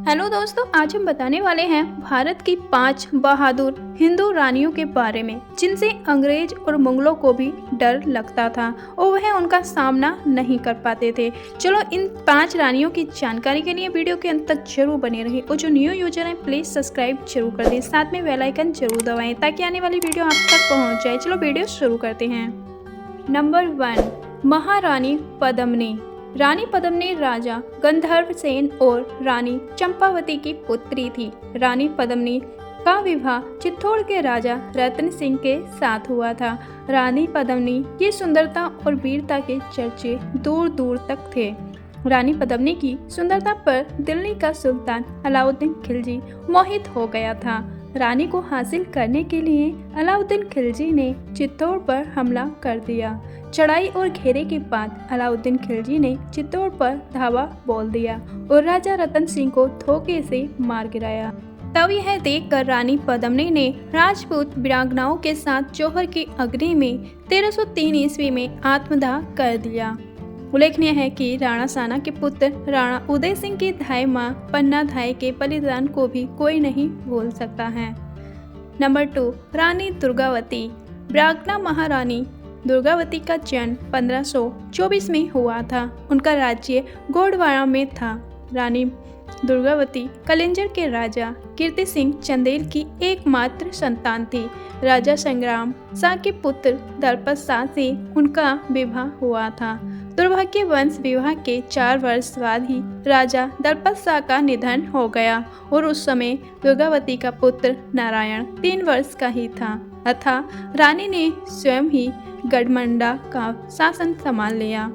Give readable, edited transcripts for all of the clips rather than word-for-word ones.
Hello दोस्तों, आज हम बताने वाले हैं भारत की 5 बहादुर हिंदू रानियों के बारे में जिनसे अंग्रेज और मुगलों को भी डर लगता था और वह उनका सामना नहीं कर पाते थे। चलो इन 5 रानियों की जानकारी के लिए वीडियो के अंत तक जरूर बने रहिए और जो न्यू यूजर हैं प्लीज सब्सक्राइब जरूर कर दें, साथ में बेल आइकन जरूर दबाएं ताकि आने वाली वीडियो आप तक पहुँच जाए। चलो वीडियो शुरू करते हैं। नंबर 1, महारानी पद्मिनी। रानी पद्मिनी राजा गंधर्व सेन और रानी चंपावती की पुत्री थी। रानी पद्मिनी का विवाह चित्तौड़ के राजा रतन सिंह के साथ हुआ था। रानी पद्मिनी की सुंदरता और वीरता के चर्चे दूर दूर तक थे। रानी पद्मिनी की सुंदरता पर दिल्ली का सुल्तान अलाउद्दीन खिलजी मोहित हो गया था। रानी को हासिल करने के लिए अलाउद्दीन खिलजी ने चित्तौड़ पर हमला कर दिया। चढ़ाई और घेरे के बाद अलाउद्दीन खिलजी ने चित्तौड़ पर धावा बोल दिया और राजा रतन सिंह को धोखे से मार गिराया। तब यह देखकर रानी पद्मिनी ने राजपूत वीरांगनाओं के साथ जौहर की अग्नि में 1303 ईस्वी में आत्मदाह कर दिया। उल्लेखनीय है कि राणा साना के पुत्र राणा उदय सिंह की धाई मां पन्ना धाई के बलिदान को भी कोई नहीं भूल सकता है। नंबर 2, रानी दुर्गावती। ब्राह्मणा महारानी दुर्गावती का जन्म 1524 में हुआ था। उनका राज्य गोंडवाना में था। रानी दुर्गावती कलिंजर के राजा कीर्ति सिंह चंदेल की एकमात्र संतान थी। राजा संग्राम शाह के पुत्र दलपत शाह से उनका विवाह हुआ था। दुर्भाग्यवश विवाह के 4 वर्ष बाद ही राजा दलपत शाह का निधन हो गया और उस समय दुर्गावती का पुत्र नारायण 3 वर्ष का ही था। अतः रानी ने स्वयं ही गढ़मंडा का शासन संभाल लिया।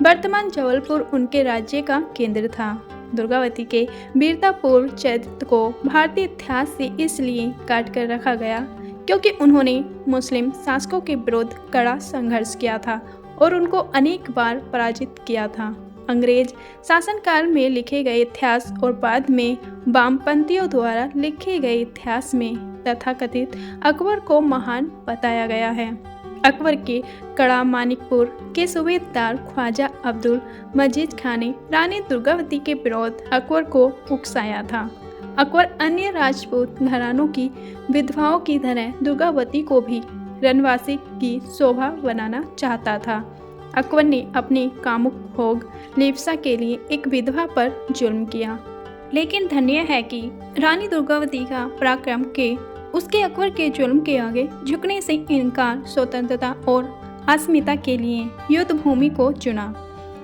वर्तमान जबलपुर उनके राज्य का केंद्र था। दुर्गावती के वीरतापूर्ण चरित्र को भारतीय इतिहास से इसलिए काट कर रखा गया क्योंकि उन्होंने मुस्लिम शासकों के विरुद्ध कड़ा संघर्ष किया था और उनको अनेक बार पराजित किया था। अंग्रेज शासनकाल में लिखे गए इतिहास और बाद में वामपंथियों द्वारा लिखे गए इतिहास में तथाकथित अकबर को महान बताया गया है। अकबर के कड़ा मानिकपुर के सूबेदार ख्वाजा अब्दुल मजीद खान ने रानी दुर्गावती के विरोध अकबर को उकसाया था। अकबर अन्य राजपूत घरानों की विधवाओं की तरह दुर्गावती को भी रनवासी की शोभा बनाना चाहता था। अकबर ने अपने कामुक भोग लिप्सा के लिए एक विधवा पर जुल्म किया, लेकिन धन्य है कि रानी दुर्गावती का पराक्रम के उसके अकबर के जुल्म के आगे झुकने से इनकार स्वतंत्रता और अस्मिता के लिए युद्ध भूमि को चुना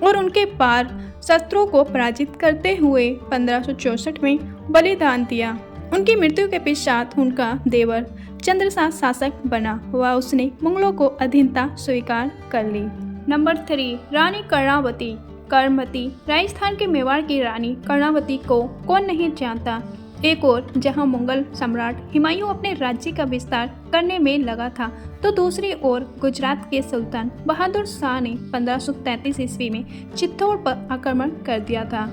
और उनके पार शस्त्रों को पराजित करते हुए 1564 में बलिदान दिया। उनकी मृत्यु के पश्चात उनका देवर चंद्रशाह शासक बना व उसने मुगलों को अधीनता स्वीकार कर ली। नंबर 3, रानी कर्णावती। कर्णवती राजस्थान के मेवाड़ की रानी कर्णावती को कौन नहीं जानता। एक ओर जहां मुगल सम्राट हुमायूं अपने राज्य का विस्तार करने में लगा था तो दूसरी ओर गुजरात के सुल्तान बहादुर शाह ने 1533 ईस्वी में चित्तौड़ पर आक्रमण कर दिया था।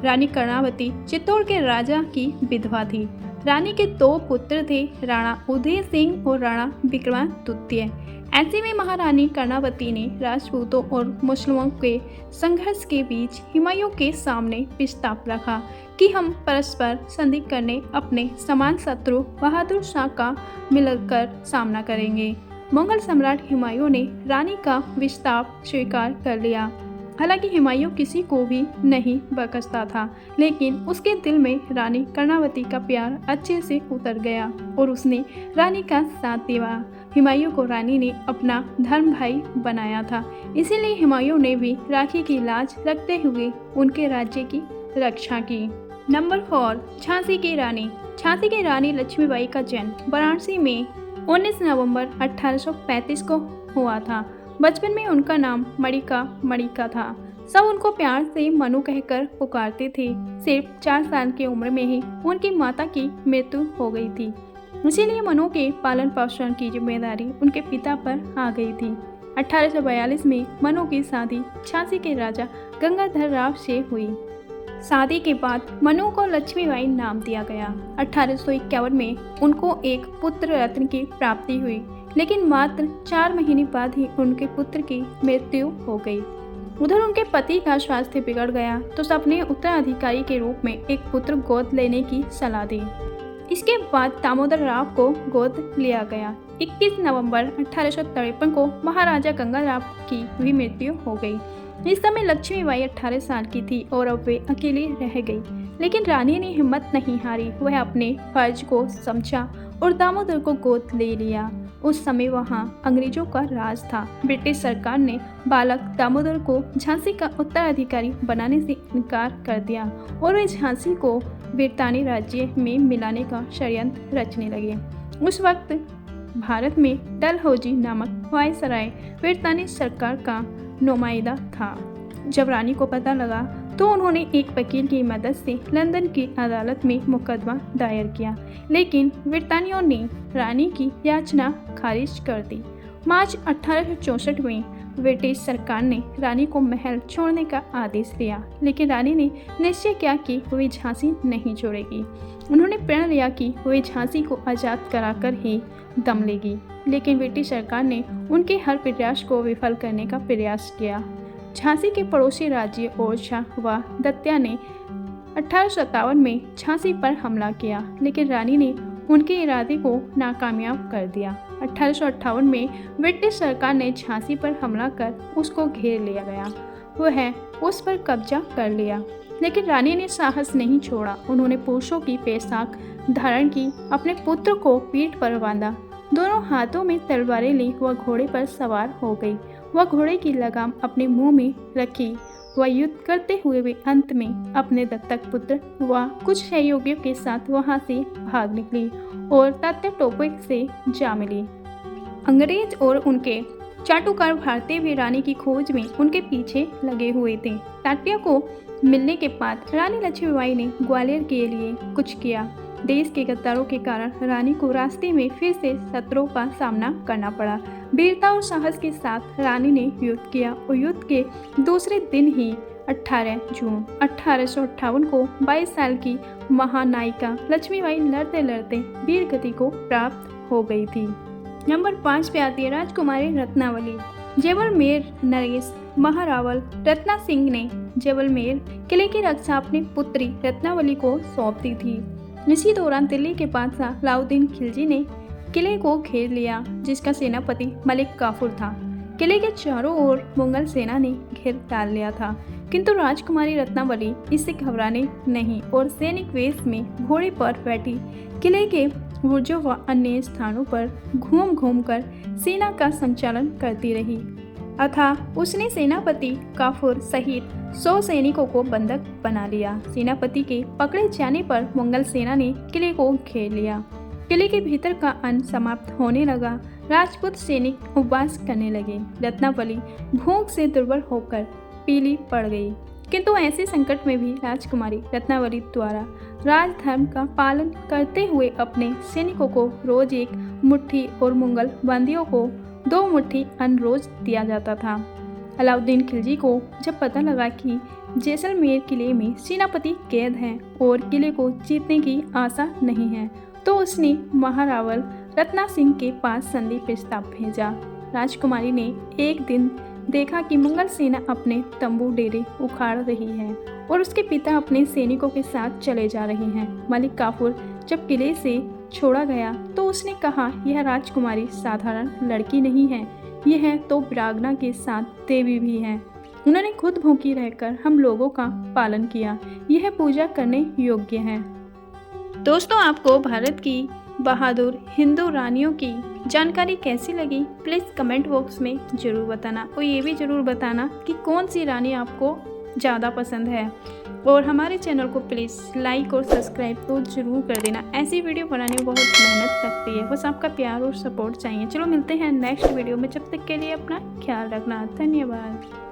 रानी कर्णावती चित्तौड़ के राजा की विधवा थी। रानी के 2 पुत्र थे, राणा उदय सिंह और राणा विक्रमादित्य। ऐसे में महारानी कर्णावती ने राजपूतों और मुस्लिमों के संघर्ष के बीच हुमायूं के सामने प्रस्ताव रखा कि हम परस्पर संधि करने अपने समान शत्रु बहादुर शाह का मिलकर सामना करेंगे। मुगल सम्राट हुमायूं ने रानी का प्रस्ताव स्वीकार कर लिया। हालांकि हुमायूं किसी को भी नहीं बख्शता था, लेकिन उसके दिल में रानी कर्णावती का प्यार अच्छे से उतर गया और उसने रानी का साथ दिया। हुमायूं को रानी ने अपना धर्म भाई बनाया था, इसीलिए हुमायूं ने भी राखी की लाज रखते हुए उनके राज्य की रक्षा की। नंबर 4, झांसी की रानी। झांसी की रानी लक्ष्मीबाई का जन्म वाराणसी में 19 नवंबर 1835 को हुआ था। बचपन में उनका नाम मणिका था। सब उनको प्यार से मनु कहकर पुकारते थे। सिर्फ 4 साल की उम्र में ही उनकी माता की मृत्यु हो गई थी, इसीलिए मनु के पालन पोषण की जिम्मेदारी उनके पिता पर आ गई थी। 1842 में मनु की शादी झांसी के राजा गंगाधर राव से हुई। शादी के बाद मनु को लक्ष्मीबाई नाम दिया गया। 1851 में उनको एक पुत्र रत्न की प्राप्ति हुई, लेकिन मात्र 4 महीने बाद ही उनके पुत्र की मृत्यु हो गई। उधर उनके पति का स्वास्थ्य बिगड़ गया तो सबने उत्तराधिकारी के रूप में एक पुत्र गोद लेने की सलाह दी। इसके बाद दामोदर राव को गोद लिया गया। 21 नवंबर 1853 को महाराजा गंगाराम की भी मृत्यु हो गई। इस समय लक्ष्मीबाई 18 साल की थी और अब वे अकेली रह गई, लेकिन रानी ने हिम्मत नहीं हारी। वह अपने फर्ज को समझा और दामोदर को गोद ले लिया। उस समय वहां अंग्रेजों का राज था। ब्रिटिश सरकार ने बालक दामोदर को झांसी का उत्तराधिकारी बनाने से इनकार कर दिया और वे झांसी को ब्रितानी राज्य में मिलाने का षड्यंत्र रचने लगे। उस वक्त भारत में डलहौजी नामक वायसराय ब्रितानी सरकार का नुमाइंदा था। जब रानी को पता लगा तो उन्होंने एक वकील की मदद से लंदन की अदालत में मुकदमा दायर किया, लेकिन ब्रितानियों ने रानी की याचना खारिज कर दी। मार्च 1864 में ब्रिटिश सरकार ने रानी को महल छोड़ने का आदेश दिया, लेकिन रानी ने निश्चय किया कि वे झांसी नहीं छोड़ेगी। उन्होंने प्रण लिया कि वे झांसी को आज़ाद कराकर ही दम लेगी, लेकिन ब्रिटिश सरकार ने उनके हर प्रयास को विफल करने का प्रयास किया। झांसी के पड़ोसी राज्य ओरछा व दतिया ने 1857 में झांसी पर हमला किया, लेकिन रानी ने उनके इरादे को नाकामयाब कर दिया। 1858 में ब्रिटिश सरकार ने झांसी पर हमला कर उसको घेर लिया गया। वह उस पर कब्जा कर लिया, लेकिन रानी ने साहस नहीं छोड़ा। उन्होंने पुरुषों की पोशाक धारण की, अपने पुत्र को पीठ पर बांधा, दोनों हाथों में तलवारें ली, वह घोड़े पर सवार हो गई। वह घोड़े की लगाम अपने मुंह में रखी। वह युद्ध करते हुए वे अंत में अपने दत्तक पुत्र व कुछ सहयोगियों के साथ वहां से भाग निकली और तात्या टोपे से जा मिली। अंग्रेज और उनके चाटुकार भारतीय भी रानी की खोज में उनके पीछे लगे हुए थे। तात्या को मिलने के बाद रानी लक्ष्मीबाई ने ग्वालियर के लिए कुछ किया। देश के गद्दारों के कारण रानी को रास्ते में फिर से शत्रुओं का सामना करना पड़ा। वीरता और साहस के साथ रानी ने युद्ध किया और युद्ध के दूसरे दिन ही 18 जून 1858 को 22 साल की महानायिका लक्ष्मीबाई लड़ते लड़ते वीर गति को प्राप्त हो गई थी। नंबर 5 पे आती है राजकुमारी रत्नावली। जैसलमेर नरेश महारावल रत्ना सिंह ने जैसलमेर किले की रक्षा अपनी पुत्री रत्नावली को सौंप दी थी। इसी दौरान दिल्ली के बादशाह अलाउद्दीन खिलजी ने किले को घेर लिया, जिसका सेनापति मलिक काफूर था। किले के चारों ओर मुगल सेना ने घेर डाल लिया था, किंतु राजकुमारी रत्नावली इससे घबराने नहीं और सैनिक वेश में घोड़े पर बैठी किले के बुर्जों व अन्य स्थानों पर घूम घूम कर सेना का संचालन करती रही। अतः उसने सेनापति काफूर सहित 100 सैनिकों को बंधक बना लिया। सेनापति के पकड़े जाने पर मुगल सेना ने किले को घेर लिया। किले के भीतर का अन्न समाप्त होने लगा। राजपूत सैनिक उपवास करने लगे। रत्नावली भूख से दुर्बल होकर पीली पड़ गई, किंतु ऐसे संकट में भी राजकुमारी रत्नावली द्वारा राजधर्म का पालन करते हुए अपने सैनिकों को रोज एक मुट्ठी और मुगल बंदियों को 2 मुट्ठी अन्न रोज दिया जाता था। अलाउद्दीन खिलजी को जब पता लगा कि जैसलमेर किले में सेनापति कैद हैं और किले को जीतने की आशा नहीं है, तो उसने महारावल रत्ना सिंह के पास संधि प्रस्ताव भेजा। राजकुमारी ने एक दिन देखा कि मुगल सेना अपने तंबू डेरे उखाड़ रही है और उसके पिता अपने सैनिकों के साथ चले जा रहे हैं। मलिक काफूर जब किले से छोड़ा गया तो उसने कहा, यह राजकुमारी साधारण लड़की नहीं है, यह तो वीरांगना के साथ देवी भी है। उन्होंने खुद भूखी रहकर हम लोगों का पालन किया, यह पूजा करने योग्य है। दोस्तों, आपको भारत की बहादुर हिंदू रानियों की जानकारी कैसी लगी, प्लीज़ कमेंट बॉक्स में ज़रूर बताना और ये भी ज़रूर बताना कि कौन सी रानी आपको ज़्यादा पसंद है। और हमारे चैनल को प्लीज़ लाइक और सब्सक्राइब तो ज़रूर कर देना। ऐसी वीडियो बनाने में बहुत मेहनत लगती है, बस आपका प्यार और सपोर्ट चाहिए। चलो मिलते हैं नेक्स्ट वीडियो में, जब तक के लिए अपना ख्याल रखना। धन्यवाद।